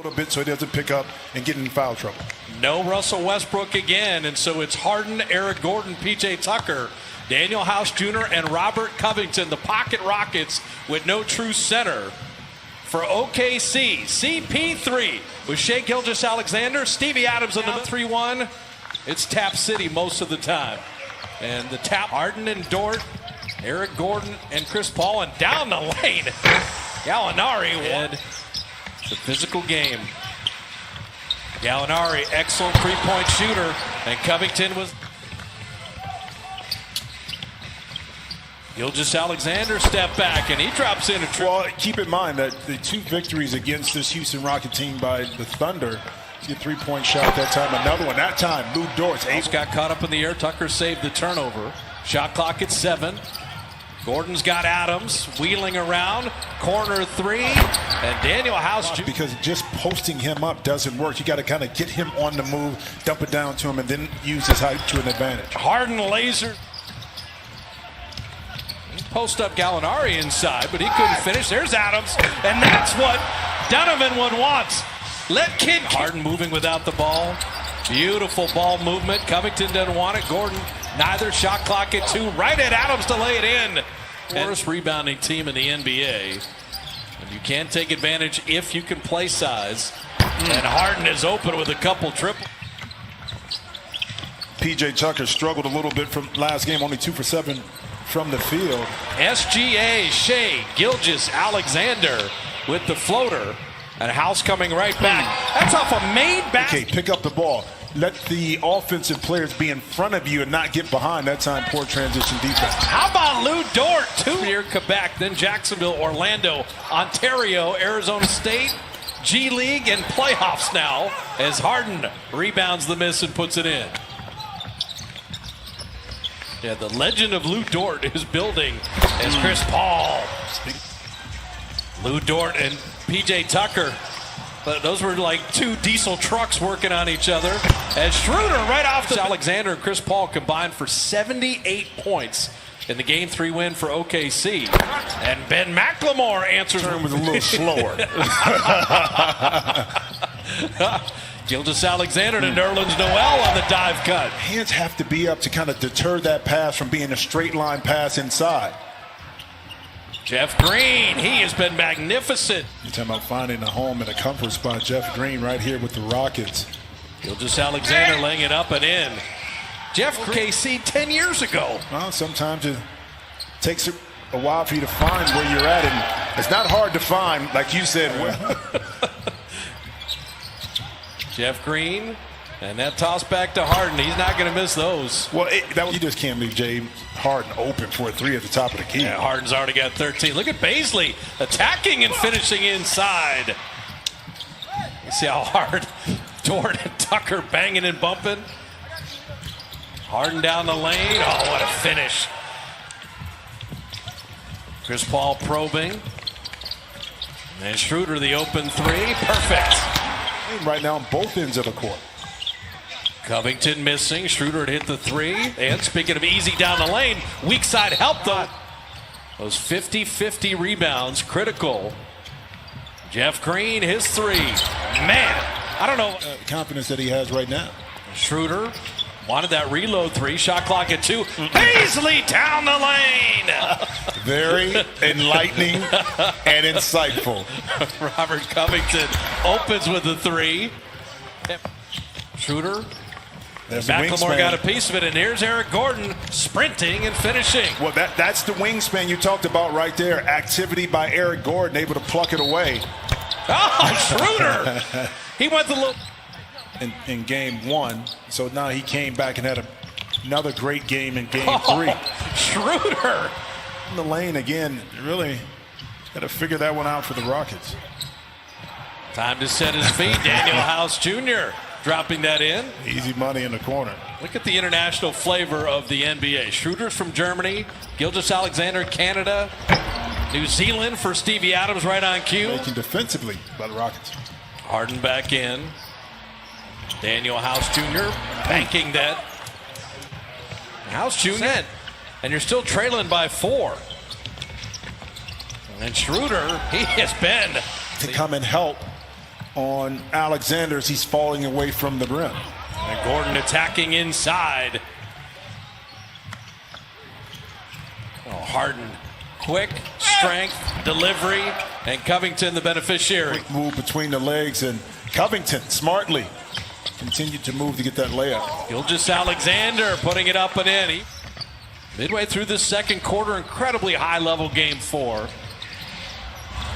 little bit so he doesn't pick up and get in foul trouble. No Russell Westbrook again, and so it's Harden, Eric Gordon, P.J. Tucker, Daniel House Jr., and Robert Covington, the pocket Rockets with no true center. For OKC, CP3 with Shai Gilgeous-Alexander, Stevie Adams in the 3-1. It's Tap City most of the time. And the tap, Harden and Dort, Eric Gordon and Chris Paul, and down the lane, Gallinari won. It's a physical game. Gallinari, excellent three-point shooter, and Covington was. Gilgeous-Alexander step back, and he drops in a triple. Well, keep in mind that the two victories against this Houston Rocket team by the Thunder, he had a three-point shot that time. Another one, that time, Lou Dort's got caught up in the air. Tucker saved the turnover. Shot clock at 7. Gordon's got Adams wheeling around, corner 3, and Daniel House. Because just posting him up doesn't work. You got to kind of get him on the move, dump it down to him, and then use his height to an advantage. Harden laser. Post up Gallinari inside, but he couldn't finish. There's Adams, and that's what Donovan would want. Let Kid Harden moving without the ball. Beautiful ball movement. Covington doesn't want it. Gordon, neither. Shot clock at 2. Right at Adams to lay it in. Worst rebounding team in the NBA. And you can't take advantage if you can play size. And Harden is open with a couple triple. P.J. Tucker struggled a little bit from last game, only 2 for 7 from the field. SGA, Shai Gilgeous-Alexander with the floater. And House coming right back. That's off a made back. Okay, pick up the ball. Let the offensive players be in front of you and not get behind. That time, poor transition defense. How about Lou Dort? 2 here, Quebec, then Jacksonville, Orlando, Ontario, Arizona State, G League, and playoffs now as Harden rebounds the miss and puts it in. Yeah, the legend of Lou Dort is building as Chris Paul. Lou Dort and P.J. Tucker. But those were like 2 diesel trucks working on each other. As Schroeder right off the Alexander and Chris Paul combined for 78 points in the Game 3 win for OKC. And Ben McLemore answers. Turn was a little slower. Gilgeous-Alexander to Nerlens Noel on the dive cut. Hands have to be up to kind of deter that pass from being a straight line pass inside. Jeff Green, he has been magnificent. You're talking about finding a home and a comfort spot. Jeff Green right here with the Rockets. Gilgeous-Alexander laying it up and in. Jeff KC 10 years ago. Well, sometimes it takes a while for you to find where you're at, and it's not hard to find, like you said. Jeff Green, and that toss back to Harden. He's not going to miss those. Well, you just can't leave James Harden open for a 3 at the top of the key. Yeah, Harden's already got 13. Look at Baisley attacking and finishing inside. You see how hard Dort and Tucker banging and bumping. Harden down the lane. Oh, what a finish. Chris Paul probing. And Schroeder the open 3. Perfect. Right now on both ends of the court. Covington missing. Schroeder had hit the 3. And speaking of easy down the lane, weak side help though. Those 50-50 rebounds, critical. Jeff Green, his 3. Man, I don't know. Confidence that he has right now. Schroeder wanted that reload 3. Shot clock at 2. Baisley down the lane. Very enlightening and insightful. Robert Covington opens with the 3. Schroeder. McLemore got a piece of it, and here's Eric Gordon sprinting and finishing. Well, that's the wingspan you talked about right there. Activity by Eric Gordon, able to pluck it away. Oh, Schroeder! He went the little. In game 1, so now he came back and had another great game in game 3. Schroeder! In the lane again, really got to figure that one out for the Rockets. Time to set his feet. Daniel House Jr. dropping that in. Easy money in the corner. Look at the international flavor of the NBA. Schroeder's from Germany, Gilgeous-Alexander, Canada, New Zealand for Stevie Adams right on cue. Making defensively by the Rockets. Harden back in. Daniel House Jr. banking that. House Jr. And you're still trailing by 4. And Schroeder, he has been to come and help on Alexander as he's falling away from the rim. And Gordon attacking inside. Oh, Harden, quick, strength, delivery, and Covington the beneficiary. Quick move between the legs, and Covington smartly continued to move to get that layup. Gilgeous-Alexander putting it up and in. Midway through this second quarter, incredibly high-level game 4.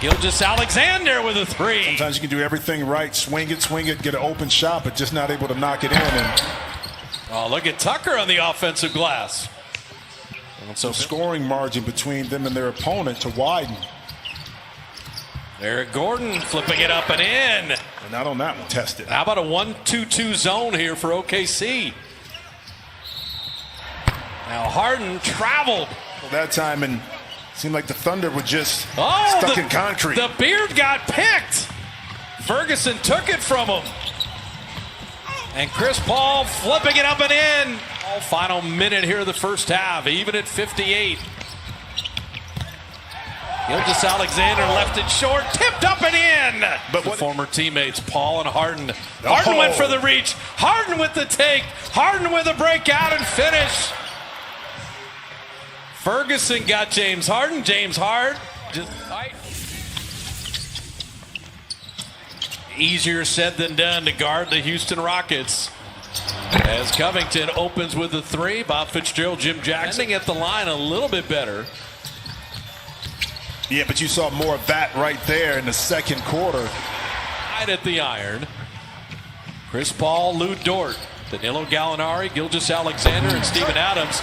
Gilgeous-Alexander with a 3. Sometimes you can do everything right, swing it, get an open shot, but just not able to knock it in. And oh, look at Tucker on the offensive glass. And so the scoring margin between them and their opponent to widen. Eric Gordon flipping it up and in. And not on that one, tested. How about a 1-2-2 zone here for OKC? Now Harden traveled. Well, that time, and seemed like the Thunder were just stuck in concrete. The beard got picked. Ferguson took it from him. And Chris Paul flipping it up and in. Oh, final minute here of the first half, even at 58. Gilgeous-Alexander left it short, tipped up and in. But the former teammates, Paul and Harden. Harden went for the reach. Harden with the take. Harden with a breakout and finish. Ferguson got James Harden. James Harden just easier said than done to guard the Houston Rockets. As Covington opens with a 3, Bob Fitzgerald, Jim Jackson at the line a little bit better. Yeah, but you saw more of that right there in the second quarter. Right at the iron. Chris Paul, Lou Dort, Danilo Gallinari, Gilgeous-Alexander, and Steven Adams.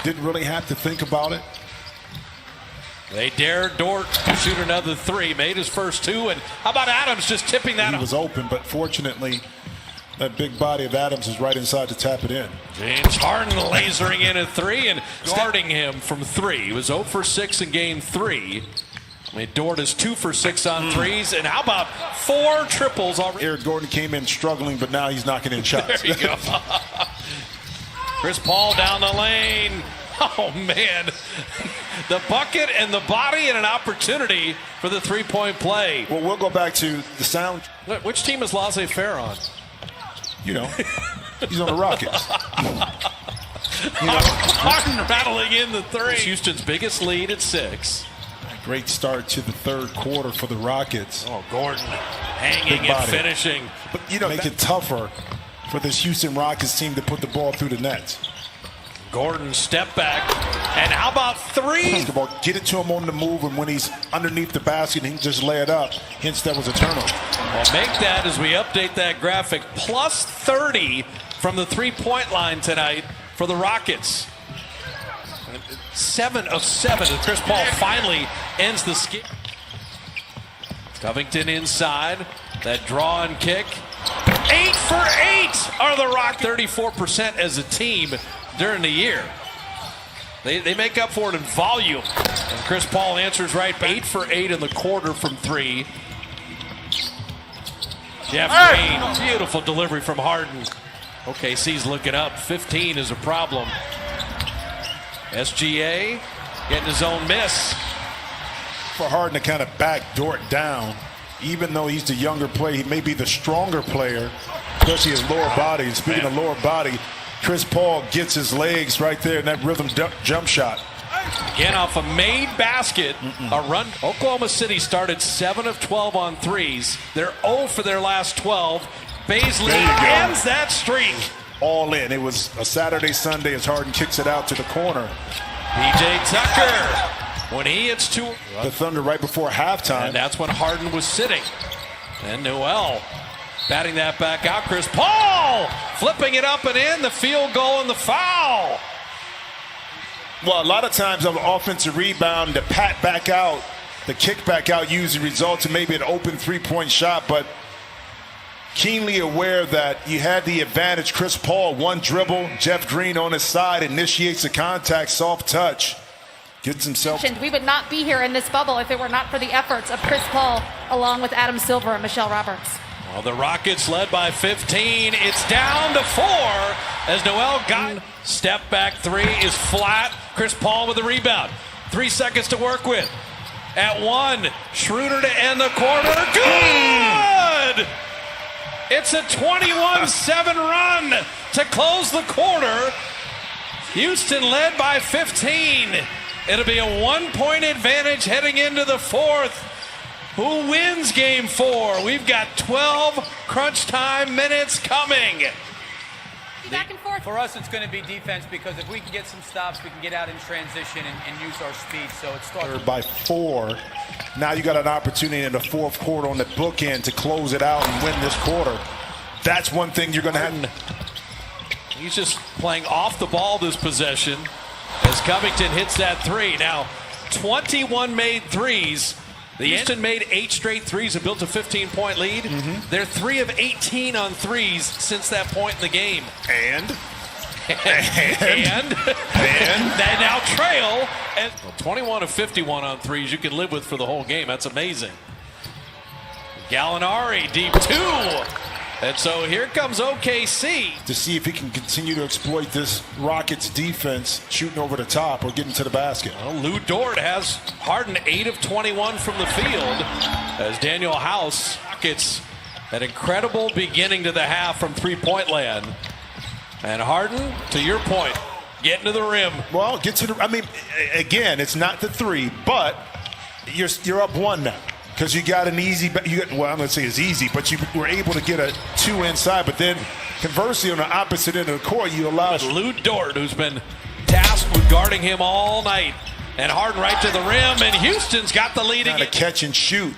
Didn't really have to think about it. They dared Dort to shoot another 3, made his first 2, and how about Adams just tipping that? He was open, but fortunately, that big body of Adams is right inside to tap it in. James Harden lasering in a 3 and guarding him from 3. He was 0 for 6 in game 3. I mean, Dort is 2 for 6 on threes, and how about 4 triples already? Eric Gordon came in struggling, but now he's knocking in shots. There you go. Chris Paul down the lane. Oh, man. The bucket and the body and an opportunity for the three-point play. Well, we'll go back to the sound. Which team is Laissez-Faire on? You know, he's on the Rockets. Harden rattling in the 3. Houston's biggest lead at 6. Great start to the third quarter for the Rockets. Oh, Gordon hanging and finishing. But, you know, make it tougher for this Houston Rockets team to put the ball through the net. Gordon step back. And how about 3? Basketball, get it to him on the move, and when he's underneath the basket, he can just lay it up. Hence, that was a turnover. Well, make that as we update that graphic. Plus 30 from the three-point line tonight for the Rockets. 7 of 7, and Chris Paul finally ends the skip. Covington inside, that draw and kick. 8 for 8 are the Rockets. 34% as a team during the year. They make up for it in volume. And Chris Paul answers right back. 8 for 8 in the quarter from 3. Jeff Green, beautiful delivery from Harden. OKC's looking up. 15 is a problem. SGA getting his own miss. For Harden to kind of back Dort down, even though he's the younger player, he may be the stronger player, especially his lower body. And speaking of lower body, Chris Paul gets his legs right there in that rhythm jump shot. Again, off a made basket, a run. Oklahoma City started 7 of 12 on threes. They're 0 for their last 12. Baisley ends that streak. All in. It was a Saturday, Sunday as Harden kicks it out to the corner. PJ Tucker, when he hits 2. The Thunder right before halftime. And that's when Harden was sitting. And Noel batting that back out. Chris Paul flipping it up and in. The field goal and the foul. Well, a lot of times on the offensive rebound, the pat back out, the kick back out usually results in maybe an open three-point shot, but keenly aware that you had the advantage. Chris Paul, one dribble, Jeff Green on his side, initiates the contact, soft touch, gets himself. We would not be here in this bubble if it were not for the efforts of Chris Paul, along with Adam Silver and Michelle Roberts. Well, the Rockets led by 15. It's down to 4 as Noel got step back 3 is flat. Chris Paul with the rebound. 3 seconds to work with. At 1, Schroeder to end the quarter. Good! It's a 21-7 run to close the quarter. Houston led by 15. It'll be a 1-point advantage heading into the fourth. Who wins game 4? We've got 12 crunch time minutes coming. Back and forth. For us, it's going to be defense because if we can get some stops, we can get out in transition and use our speed. So it starts by 4. Now you got an opportunity in the fourth quarter on the bookend to close it out and win this quarter. That's one thing you're going to have. He's just playing off the ball this possession as Covington hits that 3. Now, 21 made threes. The Houston made 8 straight threes and built a 15-point lead. They're 3 of 18 on threes since that point in the game. And they now trail. And 21 of 51 on threes you can live with for the whole game. That's amazing. Gallinari, deep 2. And so here comes OKC. To see if he can continue to exploit this Rockets defense, shooting over the top or getting to the basket. Well, Lou Dort has Harden 8 of 21 from the field as Daniel House. Rockets, an incredible beginning to the half from three-point land. And Harden, to your point, getting to the rim. Well, get to the, I mean, again, it's not the 3, but you're up 1 now. Because you got an easy, well, I'm going to say it's easy, but you were able to get a 2 inside. But then, conversely, on the opposite end of the court, you allow Lou Dort, who's been tasked with guarding him all night, and Harden right to the rim, and Houston's got the lead again. To catch and shoot.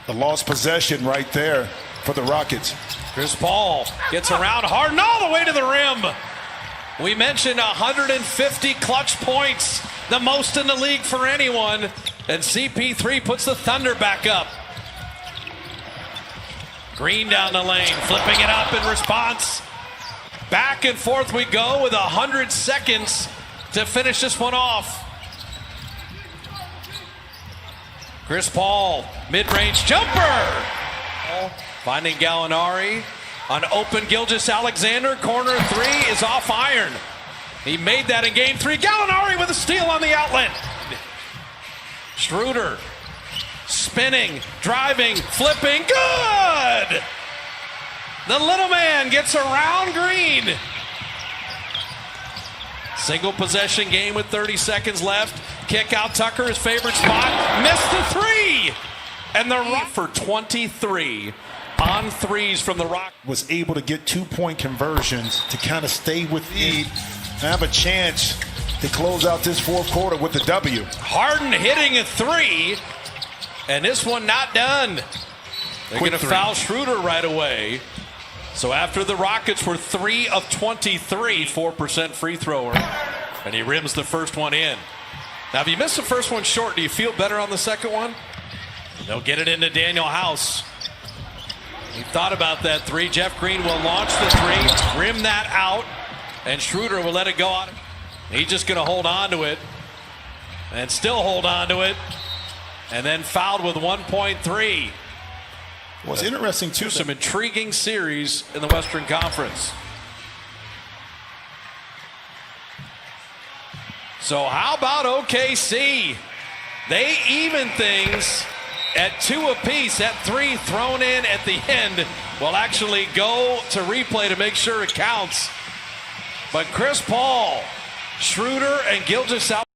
A lost possession right there for the Rockets. Chris Paul gets around Harden all the way to the rim. We mentioned 150 clutch points, the most in the league for anyone. And CP3 puts the Thunder back up. Green down the lane, flipping it up in response. Back and forth we go with 100 seconds to finish this one off. Chris Paul, mid-range jumper. Finding Gallinari on open Gilgeous-Alexander. Corner 3 is off iron. He made that in game 3. Gallinari with a steal on the outlet. Schroeder spinning, driving, flipping, good! The little man gets around Green. Single possession game with 30 seconds left. Kick out Tucker, his favorite spot. Missed the 3! And the Rock for 23 on threes from the Rock. Was able to get 2-point conversions to kind of stay with the have a chance to close out this fourth quarter with the W. Harden hitting a 3, and this one not done. They're going to foul Schroeder right away. So after the Rockets were 3 of 23, 4% free thrower, and he rims the first one in. Now, if you missed the first one short, do you feel better on the second one? They'll get it into Daniel House. He thought about that 3. Jeff Green will launch the 3, rim that out, and Schroeder will let it go out. He's just going to hold on to it and still hold on to it, and then fouled with 1.3. What's interesting, too, some intriguing series in the Western Conference. So how about OKC? They even things at 2 apiece. That 3 thrown in at the end will actually go to replay to make sure it counts. But Chris Paul, Schroeder, and Gilgeous